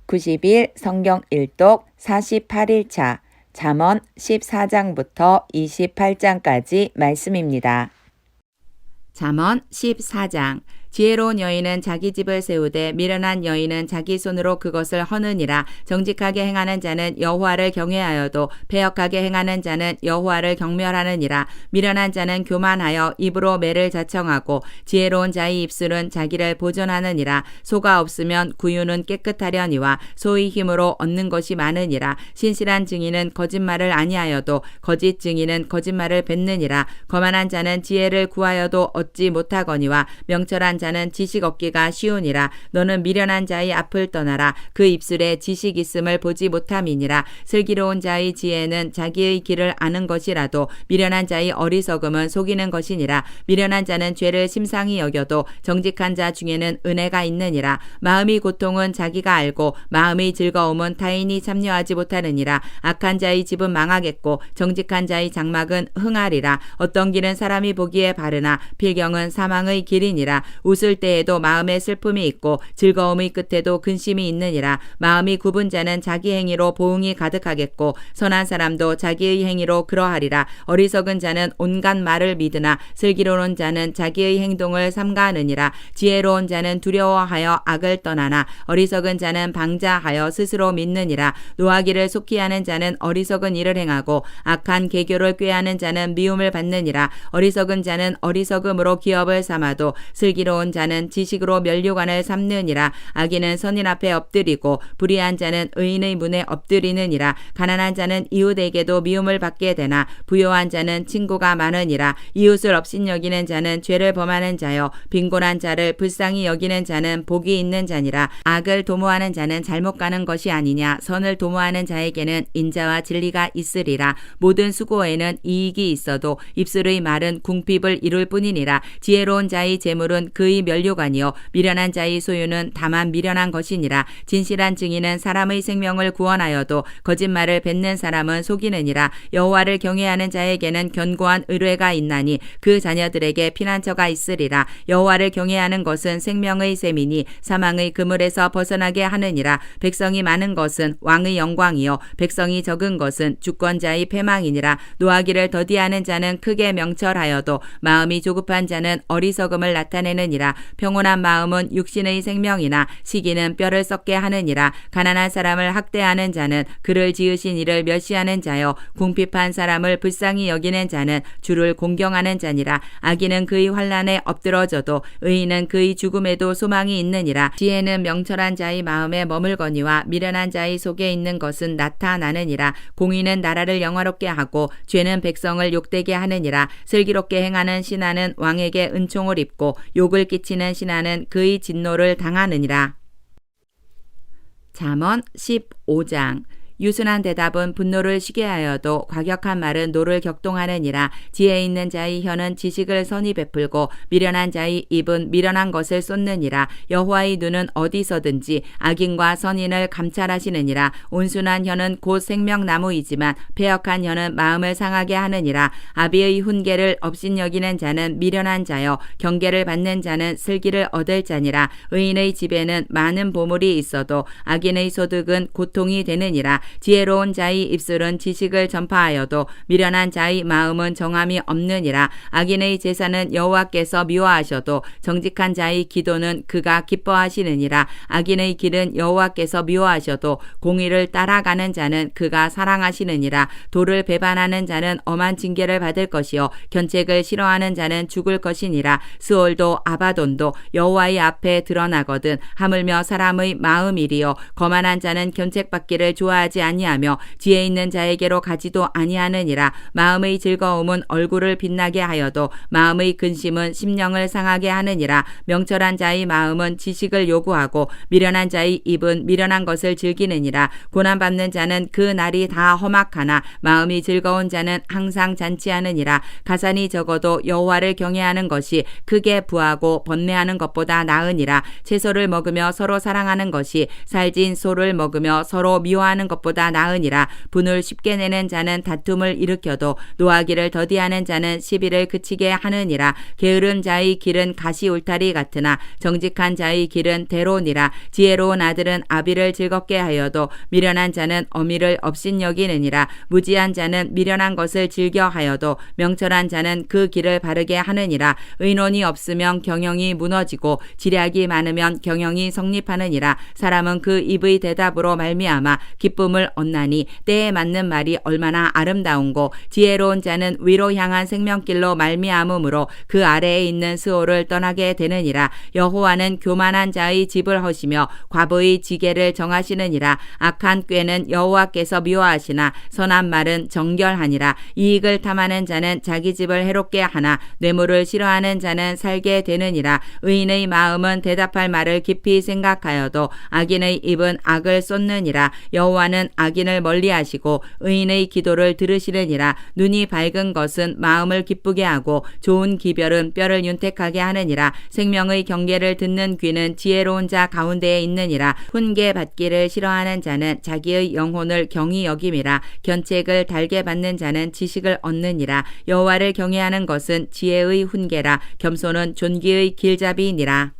90일 성경 일독 48일차 잠언 14장부터 28장까지 말씀입니다. 잠언 14장. 지혜로운 여인은 자기 집을 세우되 미련한 여인은 자기 손으로 그것을 허느니라. 정직하게 행하는 자는 여호와를 경외하여도 패역하게 행하는 자는 여호와를 경멸하느니라. 미련한 자는 교만하여 입으로 매를 자청하고 지혜로운 자의 입술은 자기를 보존하느니라. 소가 없으면 구유는 깨끗하려니와 소의 힘으로 얻는 것이 많으니라. 신실한 증인은 거짓말을 아니하여도 거짓 증인은 거짓말을 뱉느니라. 거만한 자는 지혜를 구하여도 얻지 못하거니와 명철한 자는 지식 얻기가 쉬우니라. 너는 미련한 자의 앞을 떠나라. 그 입술에 지식 있음을 보지 못함이니라. 슬기로운 자의 지혜는 자기의 길을 아는 것이라도 미련한 자의 어리석음은 속이는 것이니라. 미련한 자는 죄를 심상히 여겨도 정직한 자 중에는 은혜가 있느니라. 마음의 고통은 자기가 알고 마음의 즐거움은 타인이 참여하지 못하느니라. 악한 자의 집은 망하겠고 정직한 자의 장막은 흥하리라. 어떤 길은 사람이 보기에 바르나 필경은 사망의 길이니라. 웃을 때에도 마음에 슬픔이 있고 즐거움의 끝에도 근심이 있느니라. 마음이 굽은 자는 자기 행위로 보응이 가득하겠고 선한 사람도 자기의 행위로 그러하리라. 어리석은 자는 온갖 말을 믿으나 슬기로운 자는 자기의 행동을 삼가하느니라. 지혜로운 자는 두려워하여 악을 떠나나 어리석은 자는 방자하여 스스로 믿느니라. 노하기를 속히 하는 자는 어리석은 일을 행하고 악한 계교를 꾀하는 자는 미움을 받느니라. 어리석은 자는 어리석음으로 기업을 삼아도 슬기로운 자는 지식으로 면류관을 삼느니라. 악인은 선인 앞에 엎드리고 불의한 자는 의인의 문에 엎드리느니라. 가난한 자는 이웃에게도 미움을 받게 되나 부요한 자는 친구가 많으니라. 이웃을 업신여기는 자는 죄를 범하는 자여 빈곤한 자를 불쌍히 여기는 자는 복이 있는 자니라. 악을 도모하는 자는 잘못 가는 것이 아니냐. 선을 도모하는 자에게는 인자와 진리가 있으리라. 모든 수고에는 이익이 있어도 입술의 말은 궁핍을 이룰 뿐이니라. 지혜로운 자의 재물은 그의 면류관이요 미련한 자의 소유는 다만 미련한 것이니라. 진실한 증인은 사람의 생명을 구원하여도 거짓말을 뱉는 사람은 속이느니라. 여호와를 경외하는 자에게는 견고한 의뢰가 있나니 그 자녀들에게 피난처가 있으리라. 여호와를 경외하는 것은 생명의 셈이니 사망의 그물에서 벗어나게 하느니라. 백성이 많은 것은 왕의 영광이요 백성이 적은 것은 주권자의 패망이니라. 노하기를 더디하는 자는 크게 명철하여도 마음이 조급한 자는 어리석음을 나타내느니라. 평온한 마음은 육신의 생명이나 시기는 뼈를 썩게 하느니라. 가난한 사람을 학대하는 자는 그를 지으신 이를 멸시하는 자요 궁핍한 사람을 불쌍히 여기는 자는 주를 공경하는 자니라. 악인은 그의 환난에 엎드러져도 의인은 그의 죽음에도 소망이 있느니라. 지혜는 명철한 자의 마음에 머물거니와 미련한 자의 속에 있는 것은 나타나느니라. 공의는 나라를 영화롭게 하고 죄는 백성을 욕되게 하느니라. 슬기롭게 행하는 신하는 왕에게 은총을 입고 욕을 끼치는 신하는 그의 진노를 당하느니라. 잠언 15장. 유순한 대답은 분노를 쉬게 하여도 과격한 말은 노를 격동하느니라. 지혜 있는 자의 혀는 지식을 선히 베풀고 미련한 자의 입은 미련한 것을 쏟느니라. 여호와의 눈은 어디서든지 악인과 선인을 감찰하시느니라. 온순한 혀는 곧 생명나무이지만 패역한 혀는 마음을 상하게 하느니라. 아비의 훈계를 업신여기는 자는 미련한 자여 경계를 받는 자는 슬기를 얻을 자니라. 의인의 집에는 많은 보물이 있어도 악인의 소득은 고통이 되느니라. 지혜로운 자의 입술은 지식을 전파하여도 미련한 자의 마음은 정함이 없느니라. 악인의 제사는 여호와께서 미워하셔도 정직한 자의 기도는 그가 기뻐하시느니라. 악인의 길은 여호와께서 미워하셔도 공의를 따라가는 자는 그가 사랑하시느니라. 도를 배반하는 자는 엄한 징계를 받을 것이요 견책을 싫어하는 자는 죽을 것이니라. 스올도 아바돈도 여호와의 앞에 드러나거든 하물며 사람의 마음이리요 거만한 자는 견책받기를 좋아하지 아니하며 지혜 있는 자에게로 가지도 아니하느니라. 마음의 즐거움은 얼굴을 빛나게 하여도 마음의 근심은 심령을 상하게 하느니라. 명철한 자의 마음은 지식을 요구하고 미련한 자의 입은 미련한 것을 즐기느니라. 고난받는 자는 그 날이 다 험악하나 마음이 즐거운 자는 항상 잔치하느니라. 가산이 적어도 여호와를 경외하는 것이 크게 부하고 번뇌하는 것보다 나으니라. 채소를 먹으며 서로 사랑하는 것이 살진 소를 먹으며 서로 미워하는 것보다 것보다 나으니라. 분을 쉽게 내는 자는 다툼을 일으켜도 노하기를 더디하는 자는 시비를 그치게 하느니라. 게으른 자의 길은 가시 울타리 같으나 정직한 자의 길은 대로니라. 지혜로운 아들은 아비를 즐겁게 하여도 미련한 자는 어미를 업신여기느니라. 무지한 자는 미련한 것을 즐겨하여도 명철한 자는 그 길을 바르게 하느니라. 의논이 없으면 경영이 무너지고 지략이 많으면 경영이 성립하느니라. 사람은 그 입의 대답으로 말미암아 기쁨을 얻나니 때에 맞는 말이 얼마나 아름다운고 지혜로운 자는 위로 향한 생명길로 말미암으므로 그 아래에 있는 스올을 떠나게 되느니라. 여호와는 교만한 자의 집을 허시며 과부의 지게를 정하시느니라. 악한 꾀는 여호와께서 미워하시나 선한 말은 정결하니라. 이익을 탐하는 자는 자기 집을 해롭게 하나 뇌물을 싫어하는 자는 살게 되느니라. 의인의 마음은 대답할 말을 깊이 생각하여도 악인의 입은 악을 쏟느니라. 여호와는 악인을 멀리하시고 의인의 기도를 들으시느니라. 눈이 밝은 것은 마음을 기쁘게 하고 좋은 기별은 뼈를 윤택하게 하느니라. 생명의 경계를 듣는 귀는 지혜로운 자 가운데에 있느니라. 훈계 받기를 싫어하는 자는 자기의 영혼을 경히 여김이라. 견책을 달게 받는 자는 지식을 얻느니라. 여호와를 경외하는 것은 지혜의 훈계라. 겸손은 존귀의 길잡이니라.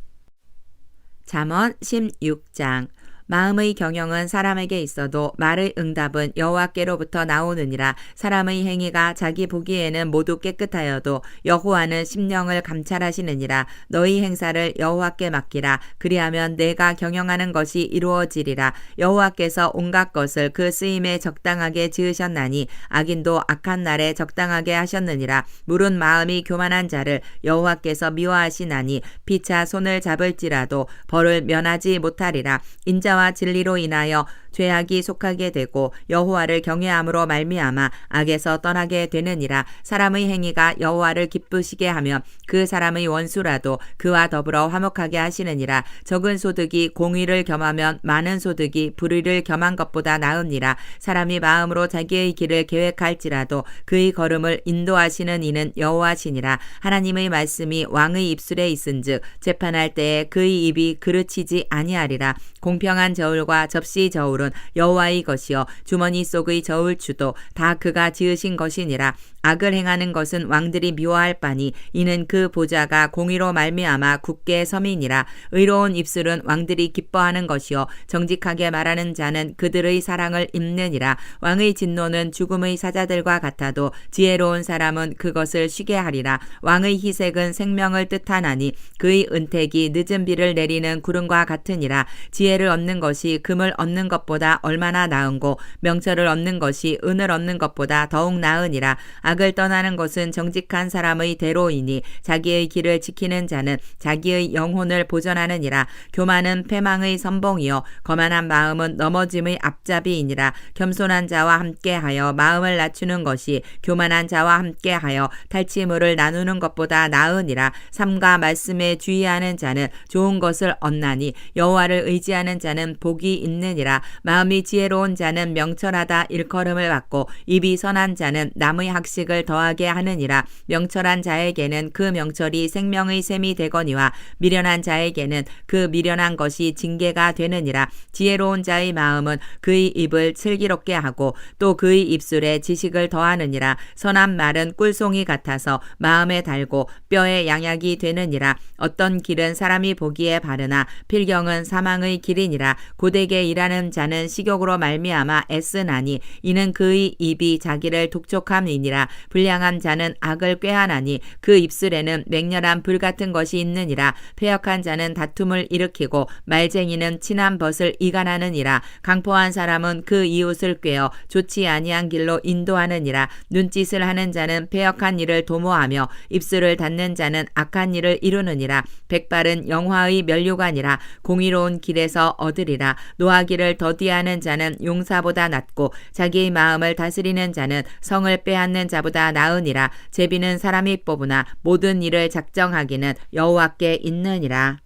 잠언 16장. 마음의 경영은 사람에게 있어도 말의 응답은 여호와께로부터 나오느니라. 사람의 행위가 자기 보기에는 모두 깨끗하여도 여호와는 심령을 감찰하시느니라. 너희 행사를 여호와께 맡기라. 그리하면 내가 경영하는 것이 이루어지리라. 여호와께서 온갖 것을 그 쓰임에 적당하게 지으셨나니 악인도 악한 날에 적당하게 하셨느니라. 물은 마음이 교만한 자를 여호와께서 미워하시나니 피차 손을 잡을지라도 벌을 면하지 못하리라. 인자와 진리로 인하여 죄악이 속하게 되고 여호와를 경외함으로 말미암아 악에서 떠나게 되느니라. 사람의 행위가 여호와를 기쁘시게 하며 그 사람의 원수라도 그와 더불어 화목하게 하시느니라. 적은 소득이 공의를 겸하면 많은 소득이 불의를 겸한 것보다 나으니라. 사람이 마음으로 자기의 길을 계획할지라도 그의 걸음을 인도하시는 이는 여호와시니라. 하나님의 말씀이 왕의 입술에 있은즉 재판할 때에 그의 입이 그르치지 아니하리라. 공평한 저울과 접시 저울은 여호와의 것이요 주머니 속의 저울추도 다 그가 지으신 것이니라. 악을 행하는 것은 왕들이 미워할 바니 이는 그 보좌가 공의로 말미암아 굳게 섬이니라. 의로운 입술은 왕들이 기뻐하는 것이요 정직하게 말하는 자는 그들의 사랑을 입느니라. 왕의 진노는 죽음의 사자들과 같아도 지혜로운 사람은 그것을 쉬게 하리라. 왕의 희색은 생명을 뜻하나니 그의 은택이 늦은 비를 내리는 구름과 같으니라. 지혜를 얻는 것이 금을 얻는 것보다 얼마나 나은고 명철을 얻는 것이 은을 얻는 것보다 더욱 나으니라. 악을 떠나는 것은 정직한 사람의 대로이니 자기의 길을 지키는 자는 자기의 영혼을 보전하느니라. 교만은 패망의 선봉이요 거만한 마음은 넘어짐의 앞잡이이니라. 겸손한 자와 함께하여 마음을 낮추는 것이 교만한 자와 함께하여 탈취물을 나누는 것보다 나으니라. 삼가 말씀에 주의하는 자는 좋은 것을 얻나니 여호와를 의지하는 자는 복이 있느니라. 마음이 지혜로운 자는 명철하다 일컬음을 받고 입이 선한 자는 남의 학식을 더하게 하느니라. 명철한 자에게는 그 명철이 생명의 샘이 되거니와 미련한 자에게는 그 미련한 것이 징계가 되느니라. 지혜로운 자의 마음은 그의 입을 슬기롭게 하고 또 그의 입술에 지식을 더하느니라. 선한 말은 꿀송이 같아서 마음에 달고 뼈에 양약이 되느니라. 어떤 길은 사람이 보기에 바르나 필경은 사망의 길이니라. 고되게 일하는 자는 식욕으로 말미암아 애쓰나니 이는 그의 입이 자기를 독촉함이니라. 불량한 자는 악을 꾀하나니 그 입술에는 맹렬한 불 같은 것이 있느니라. 패역한 자는 다툼을 일으키고 말쟁이는 친한 벗을 이간하느니라. 강포한 사람은 그 이웃을 꾀어 좋지 아니한 길로 인도하느니라. 눈짓을 하는 자는 패역한 일을 도모하며 입술을 닫는 자는 악한 일을 이루느니라. 백발은 영화의 면류관이라. 공의로운 길에서 얻으리라. 노하기를 더디하는 자는 용사보다 낫고 자기의 마음을 다스리는 자는 성을 빼앗는 자보다 나으니라. 제비는 사람이 뽑으나 모든 일을 작정하기는 여호와께 있느니라.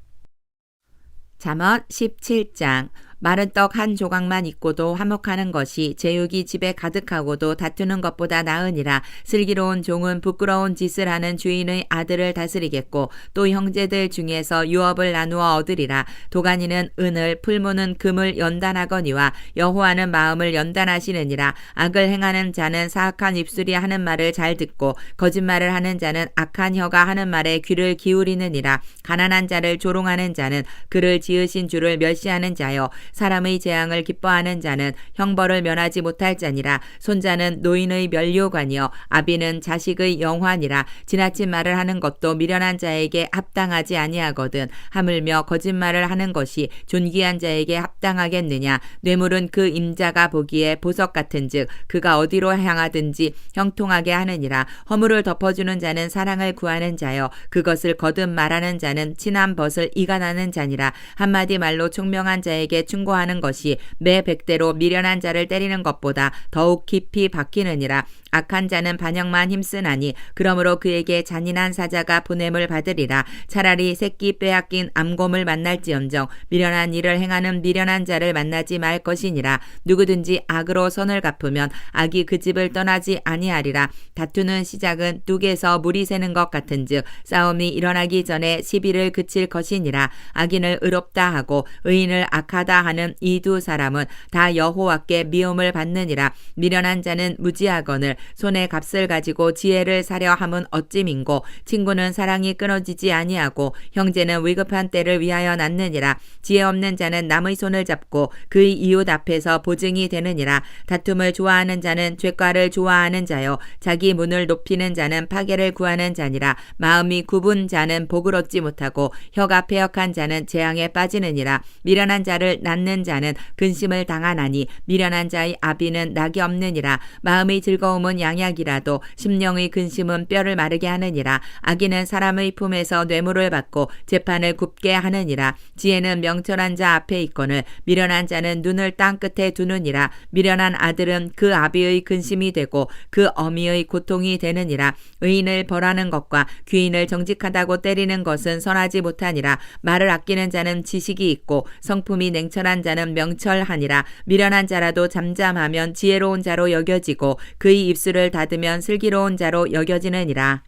잠언 17장. 마른 떡 한 조각만 있고도 화목하는 것이 제육이 집에 가득하고도 다투는 것보다 나으니라. 슬기로운 종은 부끄러운 짓을 하는 주인의 아들을 다스리겠고 또 형제들 중에서 유업을 나누어 얻으리라. 도가니는 은을 풀무는 금을 연단하거니와 여호와는 마음을 연단하시느니라. 악을 행하는 자는 사악한 입술이 하는 말을 잘 듣고 거짓말을 하는 자는 악한 혀가 하는 말에 귀를 기울이느니라. 가난한 자를 조롱하는 자는 그를 지으신 주를 멸시하는 자요 사람의 재앙을 기뻐하는 자는 형벌을 면하지 못할 자니라. 손자는 노인의 면류관이요 아비는 자식의 영환이라. 지나친 말을 하는 것도 미련한 자에게 합당하지 아니하거든 하물며 거짓말을 하는 것이 존귀한 자에게 합당하겠느냐. 뇌물은 그 임자가 보기에 보석 같은즉 그가 어디로 향하든지 형통하게 하느니라. 허물을 덮어주는 자는 사랑을 구하는 자요 그것을 거듭 말하는 자는 친한 벗을 이간하는 자니라. 한마디 말로 총명한 자에게 충고하는 것이 매 100대로 미련한 자를 때리는 것보다 더욱 깊이 박히느니라. 악한 자는 반역만 힘쓰나니 그러므로 그에게 잔인한 사자가 보냄을 받으리라. 차라리 새끼 빼앗긴 암곰을 만날지언정 미련한 일을 행하는 미련한 자를 만나지 말 것이니라. 누구든지 악으로 선을 갚으면 악이 그 집을 떠나지 아니하리라. 다투는 시작은 뚝에서 물이 새는 것 같은즉 싸움이 일어나기 전에 시비를 그칠 것이니라. 악인을 의롭다 하고 의인을 악하다 하는 이 두 사람은 다 여호와께 미움을 받느니라. 미련한 자는 무지하거늘 손에 값을 가지고 지혜를 사려 함은 어찌 민고. 친구는 사랑이 끊어지지 아니하고 형제는 위급한 때를 위하여 낳느니라. 지혜 없는 자는 남의 손을 잡고 그의 이웃 앞에서 보증이 되느니라. 다툼을 좋아하는 자는 죄과를 좋아하는 자요 자기 문을 높이는 자는 파괴를 구하는 자니라. 마음이 굽은 자는 복을 얻지 못하고 혀가 패역한 자는 재앙에 빠지느니라. 미련한 자를 낳는 자는 근심을 당하나니 미련한 자의 아비는 낙이 없느니라. 마음의 즐거움은 양약이라도 심령의 근심은 뼈를 마르게 하느니라. 악인은 사람의 품에서 뇌물을 받고 재판을 굽게 하느니라. 지혜는 명철한 자 앞에 있거늘 미련한 자는 눈을 땅 끝에 두느니라. 미련한 아들은 그 아비의 근심이 되고 그 어미의 고통이 되느니라. 의인을 벌하는 것과 귀인을 정직하다고 때리는 것은 선하지 못하니라. 말을 아끼는 자는 지식이 있고 성품이 냉철한 자는 명철하니라. 미련한 자라도 잠잠하면 지혜로운 자로 여겨지고 그의 입술을 닫으면 슬기로운 자로 여겨지느니라.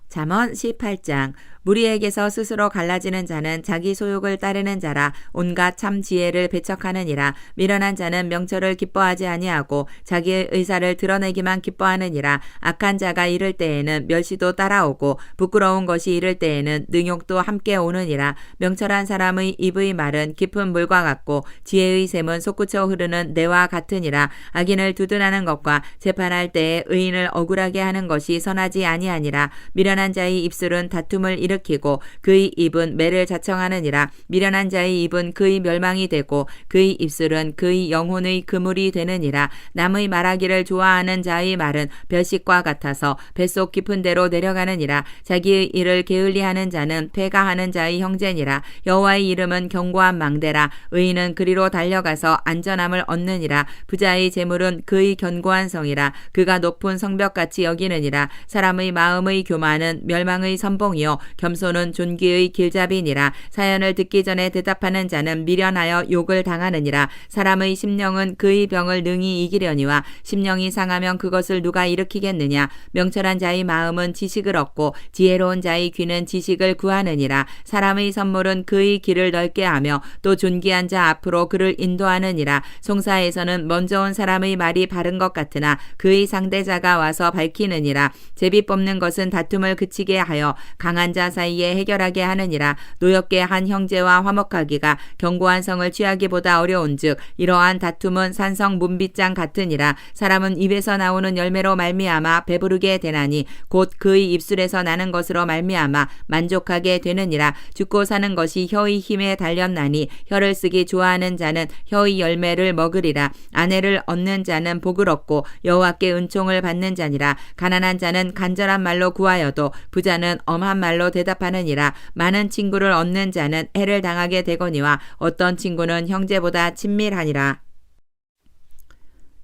잠언 18장. 무리에게서 스스로 갈라지는 자는 자기 소욕을 따르는 자라. 온갖 참 지혜를 배척하느니라. 미련한 자는 명철을 기뻐하지 아니하고 자기의 의사를 드러내기만 기뻐하느니라. 악한 자가 이를 때에는 멸시도 따라오고 부끄러운 것이 이를 때에는 능욕도 함께 오느니라. 명철한 사람의 입의 말은 깊은 물과 같고 지혜의 샘은 솟구쳐 흐르는 내와 같으니라. 악인을 두둔하는 것과 재판할 때에 의인을 억울하게 하는 것이 선하지 아니하니라. 미련한 자의 입술은 다툼을 일으키고 그의 입은 매를 자청하느니라. 미련한 자의 입은 그의 멸망이 되고 그의 입술은 그의 영혼의 그물이 되느니라. 남의 말하기를 좋아하는 자의 말은 벼식과 같아서 뱃속 깊은 데로 내려가느니라. 자기의 일을 게을리하는 자는 패가하는 자의 형제니라. 여호와의 이름은 견고한 망대라. 의인은 그리로 달려가서 안전함을 얻느니라. 부자의 재물은 그의 견고한 성이라. 그가 높은 성벽같이 여기느니라. 사람의 마음의 교만은 멸망의 선봉이요 겸손은 존귀의 길잡이니라. 사연을 듣기 전에 대답하는 자는 미련하여 욕을 당하느니라. 사람의 심령은 그의 병을 능히 이기려니와 심령이 상하면 그것을 누가 일으키겠느냐. 명철한 자의 마음은 지식을 얻고 지혜로운 자의 귀는 지식을 구하느니라. 사람의 선물은 그의 길을 넓게 하며 또 존귀한 자 앞으로 그를 인도하느니라. 송사에서는 먼저 온 사람의 말이 바른 것 같으나 그의 상대자가 와서 밝히느니라. 제비 뽑는 것은 다툼을 그치게 하여 강한 자 사이에 해결하게 하느니라. 노엽게 한 형제와 화목하기가 견고한 성을 취하기보다 어려운즉 이러한 다툼은 산성 문빗장 같으니라. 사람은 입에서 나오는 열매로 말미암아 배부르게 되나니 곧 그의 입술에서 나는 것으로 말미암아 만족하게 되느니라. 죽고 사는 것이 혀의 힘에 달렸나니 혀를 쓰기 좋아하는 자는 혀의 열매를 먹으리라. 아내를 얻는 자는 복을 얻고 여호와께 은총을 받는 자니라. 가난한 자는 간절한 말로 구하여도 부자는 엄한 말로 대답하느니라. 많은 친구를 얻는 자는 해를 당하게 되거니와 어떤 친구는 형제보다 친밀하니라.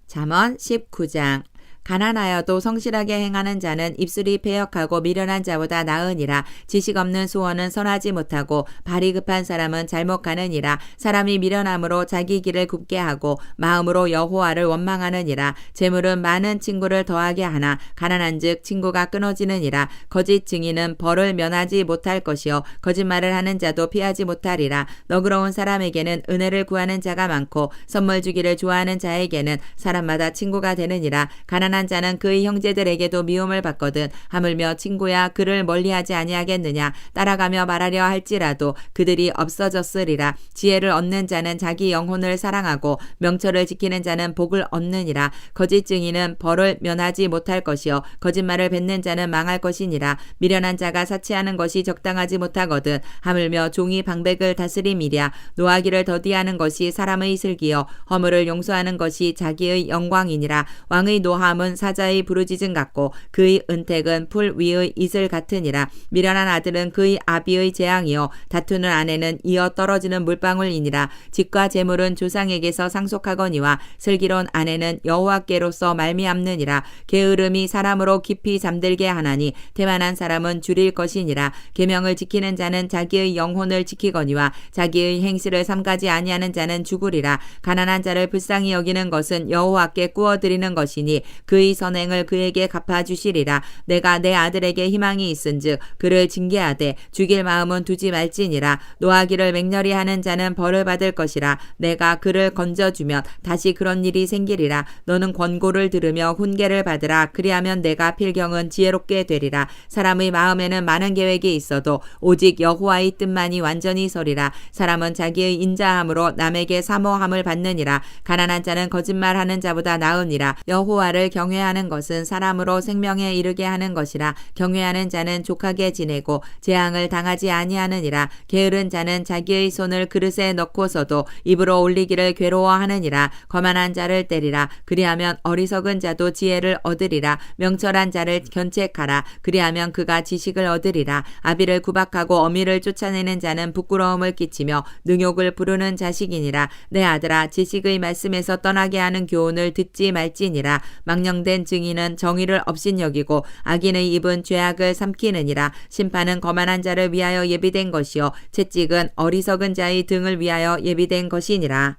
잠언 19장. 가난하여도 성실하게 행하는 자는 입술이 패역하고 미련한 자보다 나으니라. 지식 없는 수원은 선하지 못하고 발이 급한 사람은 잘못 가느니라. 사람이 미련함으로 자기 길을 굽게 하고 마음으로 여호와를 원망하느니라. 재물은 많은 친구를 더하게 하나 가난한즉 친구가 끊어지느니라. 거짓 증인은 벌을 면하지 못할 것이요 거짓말을 하는 자도 피하지 못하리라. 너그러운 사람에게는 은혜를 구하는 자가 많고 선물 주기를 좋아하는 자에게는 사람마다 친구가 되느니라. 가난한 자는 그의 형제들에게도 미움을 받거든 하물며 친구야 그를 멀리하지 아니하겠느냐. 따라가며 말하려 할지라도 그들이 없어졌으리라. 지혜를 얻는 자는 자기 영혼을 사랑하고 명철을 지키는 자는 복을 얻느니라. 거짓 증인은 벌을 면하지 못할 것이요 거짓말을 뱉는 자는 망할 것이니라. 미련한 자가 사치하는 것이 적당하지 못하거든 하물며 종이 방백을 다스림이랴. 노하기를 더디하는 것이 사람의 슬기요 허물을 용서하는 것이 자기의 영광이니라. 왕의 노함은 사자의 부르짖음 같고 그의 은택은 풀 위의 이슬 같으니라. 미련한 아들은 그의 아비의 재앙이요 다투는 아내는 이어 떨어지는 물방울이니라. 집과 재물은 조상에게서 상속하거니와 슬기로운 아내는 여호와께로서 말미암느니라. 게으름이 사람으로 깊이 잠들게 하나니 태만한 사람은 줄일 것이니라. 계명을 지키는 자는 자기의 영혼을 지키거니와 자기의 행실을 삼가지 아니하는 자는 죽으리라. 가난한 자를 불쌍히 여기는 것은 여호와께 구워드리는 것이니 그의 선행을 그에게 갚아주시리라. 내가 내 아들에게 희망이 있은즉 그를 징계하되 죽일 마음은 두지 말지니라. 노하기를 맹렬히 하는 자는 벌을 받을 것이라. 내가 그를 건져주면 다시 그런 일이 생기리라. 너는 권고를 들으며 훈계를 받으라. 그리하면 내가 필경은 지혜롭게 되리라. 사람의 마음에는 많은 계획이 있어도 오직 여호와의 뜻만이 완전히 서리라. 사람은 자기의 인자함으로 남에게 사모함을 받느니라. 가난한 자는 거짓말하는 자보다 나으니라. 여호와를 경외하는 것은 사람으로 생명에 이르게 하는 것이라. 경외하는 자는 족하게 지내고 재앙을 당하지 아니하느니라. 게으른 자는 자기의 손을 그릇에 넣고서도 입으로 올리기를 괴로워하느니라. 거만한 자를 때리라. 그리하면 어리석은 자도 지혜를 얻으리라. 명철한 자를 견책하라. 그리하면 그가 지식을 얻으리라. 아비를 구박하고 어미를 쫓아내는 자는 부끄러움을 끼치며 능욕을 부르는 자식이니라. 내 아들아 지식의 말씀에서 떠나게 하는 교훈을 듣지 말지니라. 망령된 증인은 정의를 업신여기고 악인의 입은 죄악을 삼키느니라. 심판은 거만한 자를 위하여 예비된 것이요 채찍은 어리석은 자의 등을 위하여 예비된 것이니라.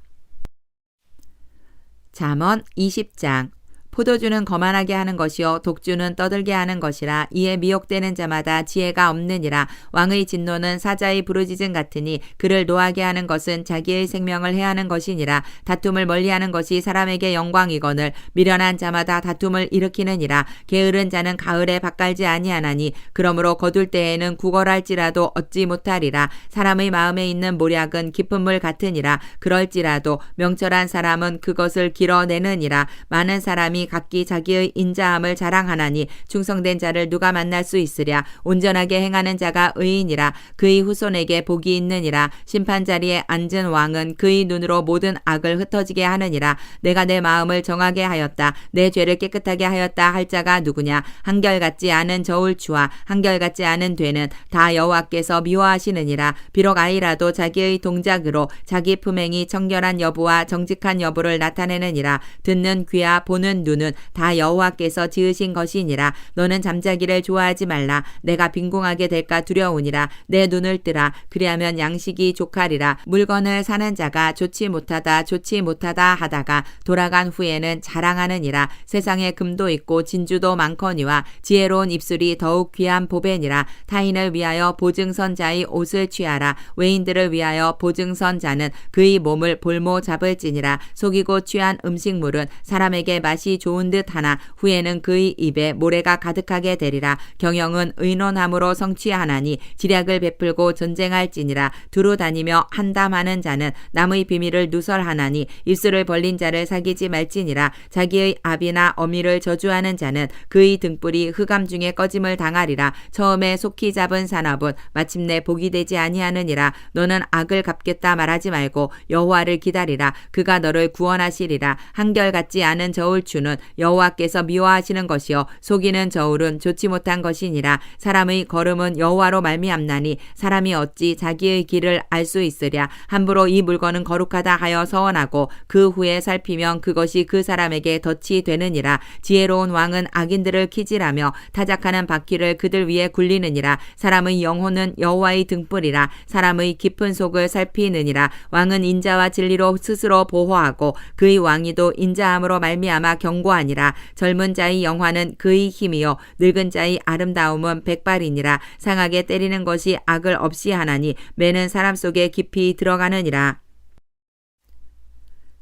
잠언 20장. 포도주는 거만하게 하는 것이요 독주는 떠들게 하는 것이라. 이에 미혹되는 자마다 지혜가 없느니라. 왕의 진노는 사자의 부르짖음 같으니 그를 노하게 하는 것은 자기의 생명을 해하는 것이니라. 다툼을 멀리하는 것이 사람에게 영광이거늘 미련한 자마다 다툼을 일으키느니라. 게으른 자는 가을에 밭갈지 아니하나니 그러므로 거둘 때에는 구걸할지라도 얻지 못하리라. 사람의 마음에 있는 모략은 깊은 물 같으니라. 그럴지라도 명철한 사람은 그것을 길어내느니라. 많은 사람이 각기 자기의 인자함을 자랑하나니 충성된 자를 누가 만날 수 있으랴. 온전하게 행하는 자가 의인이라. 그의 후손에게 복이 있느니라. 심판 자리에 앉은 왕은 그의 눈으로 모든 악을 흩어지게 하느니라. 내가 내 마음을 정하게 하였다. 내 죄를 깨끗하게 하였다 할 자가 누구냐. 한결같지 않은 저울추와 한결같지 않은 되는 다 여호와께서 미워하시느니라. 비록 아이라도 자기의 동작으로 자기 품행이 청결한 여부와 정직한 여부를 나타내느니라. 듣는 귀와 보는 눈은 다 여호와께서 지으신 것이니라. 너는 잠자기를 좋아하지 말라. 내가 빈궁하게 될까 두려우니라. 내 눈을 뜨라. 그리하면 양식이 족하리라. 물건을 사는 자가 좋지 못하다 하다가 돌아간 후에는 자랑하느니라. 세상에 금도 있고 진주도 많거니와 지혜로운 입술이 더욱 귀한 보배니라. 타인을 위하여 보증선 자의 옷을 취하라. 외인들을 위하여 보증선 자는 그의 몸을 볼모 잡을지니라. 속이고 취한 음식물은 사람에게 맛이 좋은 듯 하나 후에는 그의 입에 모래가 가득하게 되리라. 경영은 의논함으로 성취하나니 지략을 베풀고 전쟁할지니라. 두루 다니며 한담하는 자는 남의 비밀을 누설하나니 입술을 벌린 자를 사귀지 말지니라. 자기의 아비나 어미를 저주하는 자는 그의 등불이 흑암 중에 꺼짐을 당하리라. 처음에 속히 잡은 산업은 마침내 복이 되지 아니하느니라. 너는 악을 갚겠다 말하지 말고 여호와를 기다리라. 그가 너를 구원하시리라. 한결같지 않은 저울추는 저울은 여호와께서 미워하시는 것이요 속이는 저울은 좋지 못한 것이니라. 사람의 걸음은 여호와로 말미암나니 사람이 어찌 자기의 길을 알 수 있으랴. 함부로 이 물건은 거룩하다 하여 서원하고 그 후에 살피면 그것이 그 사람에게 덫이 되느니라. 지혜로운 왕은 악인들을 키질하며 타작하는 바퀴를 그들 위에 굴리느니라. 사람의 영혼은 여호와의 등불이라. 사람의 깊은 속을 살피느니라. 왕은 인자와 진리로 스스로 보호하고 그의 왕위도 인자함으로 말미암아 견고하니라. 젊은 자의 영화는 그의 힘이요 늙은 자의 아름다움은 백발이니라. 상하게 때리는 것이 악을 없이 하나니 매는 사람 속에 깊이 들어가느니라.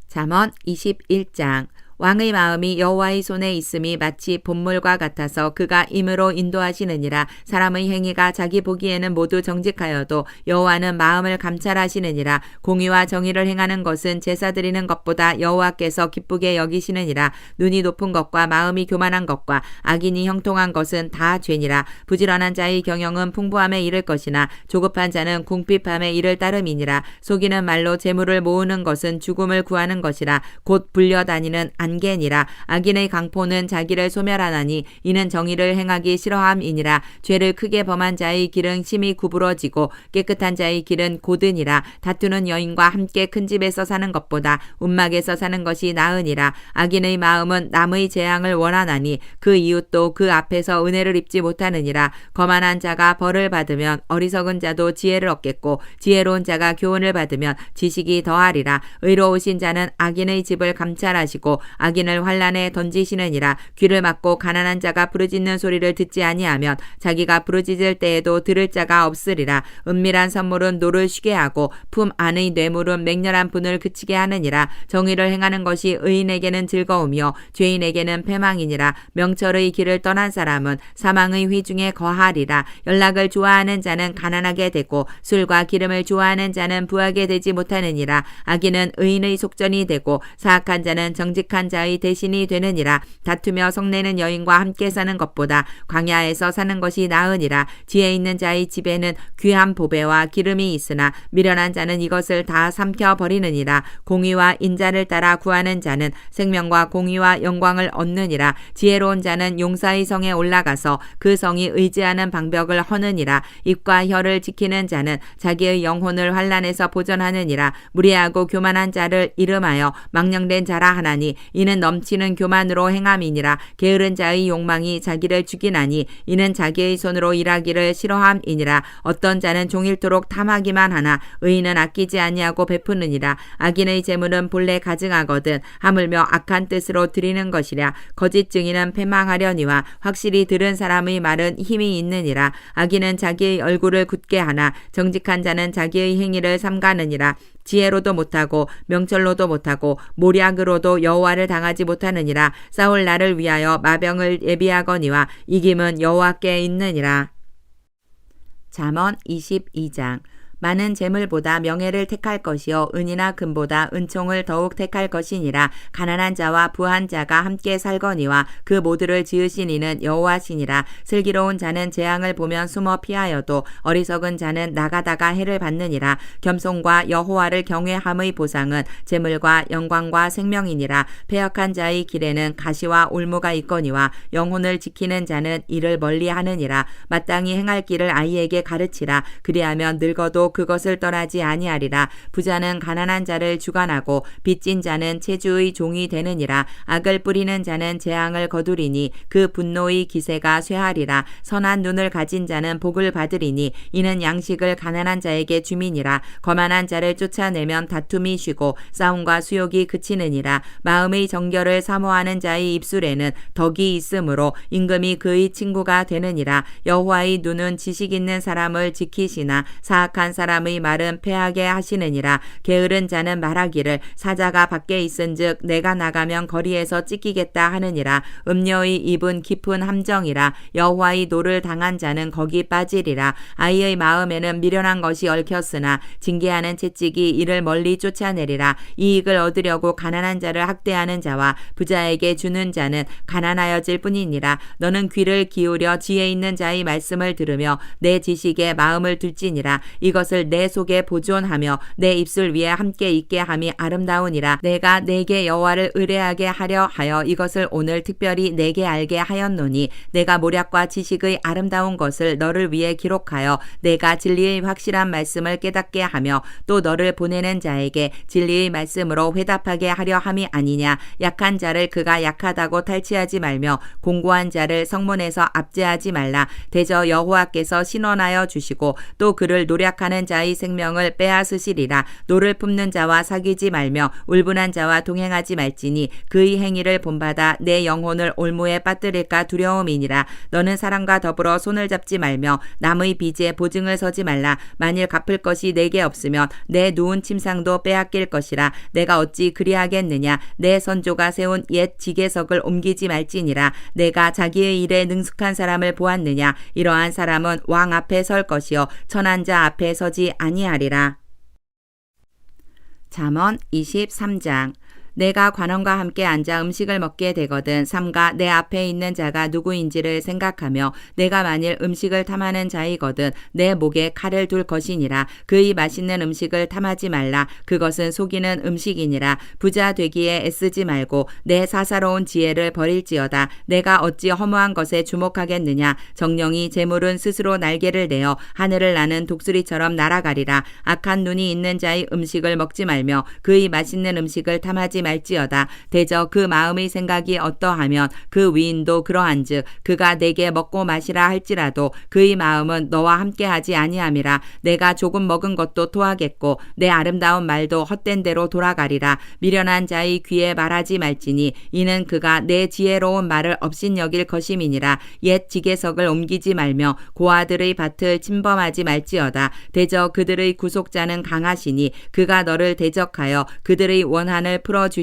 잠언 21장. 왕의 마음이 여호와의 손에 있음이 마치 봇물과 같아서 그가 임으로 인도하시느니라. 사람의 행위가 자기 보기에는 모두 정직하여도 여호와는 마음을 감찰하시느니라. 공의와 정의를 행하는 것은 제사 드리는 것보다 여호와께서 기쁘게 여기시느니라. 눈이 높은 것과 마음이 교만한 것과 악인이 형통한 것은 다 죄니라. 부지런한 자의 경영은 풍부함에 이를 것이나 조급한 자는 궁핍함에 이를 따름이니라. 속이는 말로 재물을 모으는 것은 죽음을 구하는 것이라. 곧 불려다니는 안개니라. 악인의 강포는 자기를 소멸하나니 이는 정의를 행하기 싫어함이니라. 죄를 크게 범한 자의 길은 심히 구부러지고 깨끗한 자의 길은 고드니라. 다투는 여인과 함께 큰 집에서 사는 것보다 움막에서 사는 것이 나으니라. 악인의 마음은 남의 재앙을 원하나니 그 이웃도 그 앞에서 은혜를 입지 못하느니라. 거만한 자가 벌을 받으면 어리석은 자도 지혜를 얻겠고 지혜로운 자가 교훈을 받으면 지식이 더하리라. 의로우신 자는 악인의 집을 감찰하시고 악인을 환난에 던지시느니라. 귀를 막고 가난한 자가 부르짖는 소리를 듣지 아니하면 자기가 부르짖을 때에도 들을 자가 없으리라. 은밀한 선물은 노를 쉬게 하고 품 안의 뇌물은 맹렬한 분을 그치게 하느니라. 정의를 행하는 것이 의인에게는 즐거우며 죄인에게는 패망이니라. 명철의 길을 떠난 사람은 사망의 회중에 거하리라. 연락을 좋아하는 자는 가난하게 되고 술과 기름을 좋아하는 자는 부하게 되지 못하느니라. 악인은 의인의 속전이 되고 사악한 자는 정직한 자의 대신이 되느니라. 다투며 성내는 여인과 함께 사는 것보다 광야에서 사는 것이 나으니라. 지혜 있는 자의 집에는 귀한 보배와 기름이 있으나 미련한 자는 이것을 다 삼켜 버리느니라. 공의와 인자를 따라 구하는 자는 생명과 공의와 영광을 얻느니라. 지혜로운 자는 용사의 성에 올라가서 그 성이 의지하는 방벽을 허느니라. 입과 혀를 지키는 자는 자기의 영혼을 환난에서 보전하느니라. 무례하고 교만한 자를 이름하여 망령된 자라 하나니 이는 넘치는 교만으로 행함이니라. 게으른 자의 욕망이 자기를 죽이나니 이는 자기의 손으로 일하기를 싫어함이니라. 어떤 자는 종일토록 탐하기만 하나 의인은 아끼지 아니하고 베푸느니라. 악인의 재물은 본래 가증하거든 하물며 악한 뜻으로 드리는 것이랴. 거짓 증인은 패망하려니와 확실히 들은 사람의 말은 힘이 있느니라. 악인은 자기의 얼굴을 굳게 하나 정직한 자는 자기의 행위를 삼가느니라. 지혜로도 못하고 명철로도 못하고 모략으로도 여호와를 당하지 못하느니라. 싸울 날을 위하여 마병을 예비하거니와 이김은 여호와께 있느니라. 잠언 22장. 많은 재물보다 명예를 택할 것이요 은이나 금보다 은총을 더욱 택할 것이니라. 가난한 자와 부한 자가 함께 살거니와 그 모두를 지으신 이는 여호와시니라. 슬기로운 자는 재앙을 보면 숨어 피하여도 어리석은 자는 나가다가 해를 받느니라. 겸손과 여호와를 경외함의 보상은 재물과 영광과 생명이니라. 패역한 자의 길에는 가시와 올무가 있거니와 영혼을 지키는 자는 이를 멀리하느니라. 마땅히 행할 길을 아이에게 가르치라. 그리하면 늙어도 그것을 떠나지 아니하리라. 부자는 가난한 자를 주관하고 빚진 자는 체주의 종이 되느니라. 악을 뿌리는 자는 재앙을 거두리니 그 분노의 기세가 쇠하리라. 선한 눈을 가진 자는 복을 받으리니 이는 양식을 가난한 자에게 주민이라. 거만한 자를 쫓아내면 다툼이 쉬고 싸움과 수욕이 그치느니라. 마음의 정결을 사모하는 자의 입술에는 덕이 있으므로 임금이 그의 친구가 되느니라. 여호와의 눈은 지식 있는 사람을 지키시나 사악한 사람의 말은 패하게 하시느니라. 게으른 자는 말하기를 사자가 밖에 있은즉 내가 나가면 거리에서 찢기겠다 하느니라. 음녀의 입은 깊은 함정이라. 여호와의 노를 당한 자는 거기 빠지리라. 아이의 마음에는 미련한 것이 얽혔으나 징계하는 채찍이 이를 멀리 쫓아내리라. 이익을 얻으려고 가난한 자를 학대하는 자와 부자에게 주는 자는 가난하여질 뿐이니라. 너는 귀를 기울여 지혜 있는 자의 말씀을 들으며 내 지식에 마음을 둘지니라. 이것은 이것을 내 속에 보존하며 내 입술 위에 함께 있게 함이 아름다우니라. 내가 내게 여호와를 의뢰하게 하려 하여 이것을 오늘 특별히 내게 알게 하였노니 내가 모략과 지식의 아름다운 것을 너를 위해 기록하여 내가 진리의 확실한 말씀을 깨닫게 하며 또 너를 보내는 자에게 진리의 말씀으로 회답하게 하려 함이 아니냐. 약한 자를 그가 약하다고 탈취하지 말며 공고한 자를 성문에서 압제하지 말라. 대저 여호와께서 신원하여 주시고 또 그를 노략하는 자의 생명을 빼앗으시리라. 노를 품는 자와 사귀지 말며 울분한 자와 동행하지 말지니 그의 행위를 본받아 내 영혼을 올무에 빠뜨릴까 두려움이니라. 너는 사람과 더불어 손을 잡지 말며 남의 빚에 보증을 서지 말라. 만일 갚을 것이 내게 없으면 내 누운 침상도 빼앗길 것이라. 내가 어찌 그리하겠느냐. 내 선조가 세운 옛 지계석을 옮기지 말지니라. 내가 자기의 일에 능숙한 사람을 보았느냐. 이러한 사람은 왕 앞에 설 것이요 천한 자 앞에 서지 아니하리라. 잠언 23장. 내가 관원과 함께 앉아 음식을 먹게 되거든 삼가 내 앞에 있는 자가 누구인지를 생각하며 내가 만일 음식을 탐하는 자이거든 내 목에 칼을 둘 것이니라. 그의 맛있는 음식을 탐하지 말라. 그것은 속이는 음식이니라. 부자 되기에 애쓰지 말고 내 사사로운 지혜를 버릴지어다. 내가 어찌 허무한 것에 주목하겠느냐. 정령이 재물은 스스로 날개를 내어 하늘을 나는 독수리처럼 날아가리라. 악한 눈이 있는 자의 음식을 먹지 말며 그의 맛있는 음식을 탐하지 말지어다. 대저 그 마음의 생각이 어떠하면 그 위인도 그러한즉 그가 내게 먹고 마시라 할지라도 그의 마음은 너와 함께하지 아니함이라. 내가 조금 먹은 것도 토하겠고 내 아름다운 말도 헛된 대로 돌아가리라. 미련한 자의 귀에 말하지 말지니 이는 그가 내 지혜로운 말을 업신여길 것임이니라. 옛 지계석을 옮기지 말며 고아들의 밭을 침범하지 말지어다. 대저 그들의 구속자는 강하시니 그가 너를 대적하여 그들의 원한을 풀어주시리라.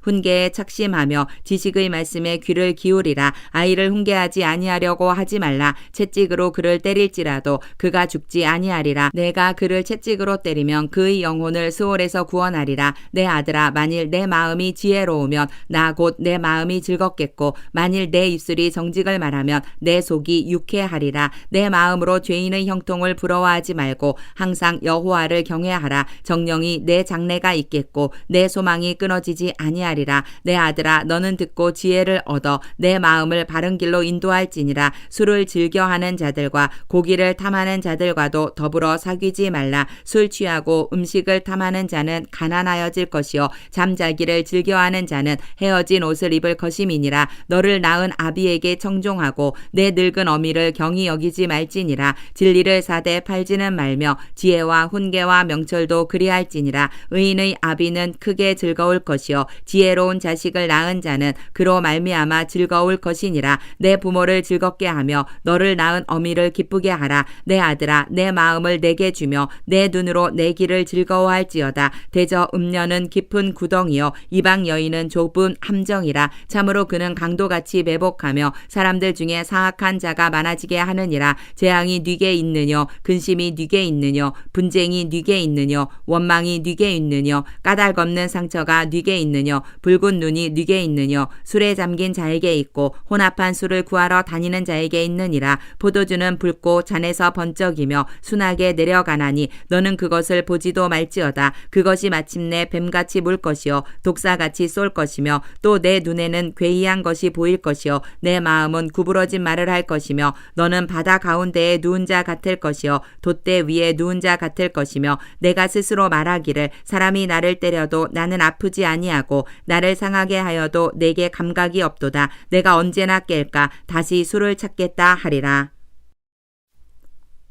훈계에 착심하며 지식의 말씀에 귀를 기울이라. 아이를 훈계하지 아니하려고 하지 말라. 채찍으로 그를 때릴지라도 그가 죽지 아니하리라. 내가 그를 채찍으로 때리면 그의 영혼을 스올에서 구원하리라. 내 아들아 만일 내 마음이 지혜로우면 나 곧 내 마음이 즐겁겠고 만일 내 입술이 정직을 말하면 내 속이 유쾌하리라. 내 마음으로 죄인의 형통을 부러워하지 말고 항상 여호와를 경외하라. 정령이 내 장래가 있겠고 내 소망이 끊어지지 아니하리라. 내 아들아 너는 듣고 지혜를 얻어 내 마음을 바른 길로 인도할지니라. 술을 즐겨하는 자들과 고기를 탐하는 자들과도 더불어 사귀지 말라. 술 취하고 음식을 탐하는 자는 가난하여질 것이요 잠자기를 즐겨하는 자는 헤어진 옷을 입을 것임이니라. 너를 낳은 아비에게 청종하고 내 늙은 어미를 경히 여기지 말지니라. 진리를 사되 팔지는 말며 지혜와 훈계와 명철도 그리할지니라. 의인의 아비는 크게 즐거울 것이요 지혜로운 자식을 낳은 자는 그로 말미암아 즐거울 것이니라. 내 부모를 즐겁게 하며 너를 낳은 어미를 기쁘게 하라. 내 아들아 내 마음을 내게 주며 내 눈으로 내 길을 즐거워할지어다. 대저 음녀는 깊은 구덩이요 이방 여인은 좁은 함정이라. 참으로 그는 강도같이 매복하며 사람들 중에 사악한 자가 많아지게 하느니라. 재앙이 네게 있느뇨 근심이 네게 있느뇨 분쟁이 네게 있느뇨 원망이 네게 있느뇨 까닭 없는 상처가 네게 있느뇨 붉은 눈이 네게 있느뇨 술에 잠긴 자에게 있고 혼합한 술을 구하러 다니는 자에게 있느니라. 포도주는 붉고 잔에서 번쩍이며 순하게 내려가나니 너는 그것을 보지도 말지어다. 그것이 마침내 뱀같이 물 것이요 독사같이 쏠 것이며 또 내 눈에는 괴이한 것이 보일 것이요 내 마음은 구부러진 말을 할 것이며 너는 바다 가운데에 누운 자 같을 것이요 돛대 위에 누운 자 같을 것이며 내가 스스로 말하기를 사람이 나를 때려도 나는 아프지 아니하고 나를 상하게 하여도 내게 감각이 없도다. 내가 언제나 깰까 다시 술을 찾겠다 하리라.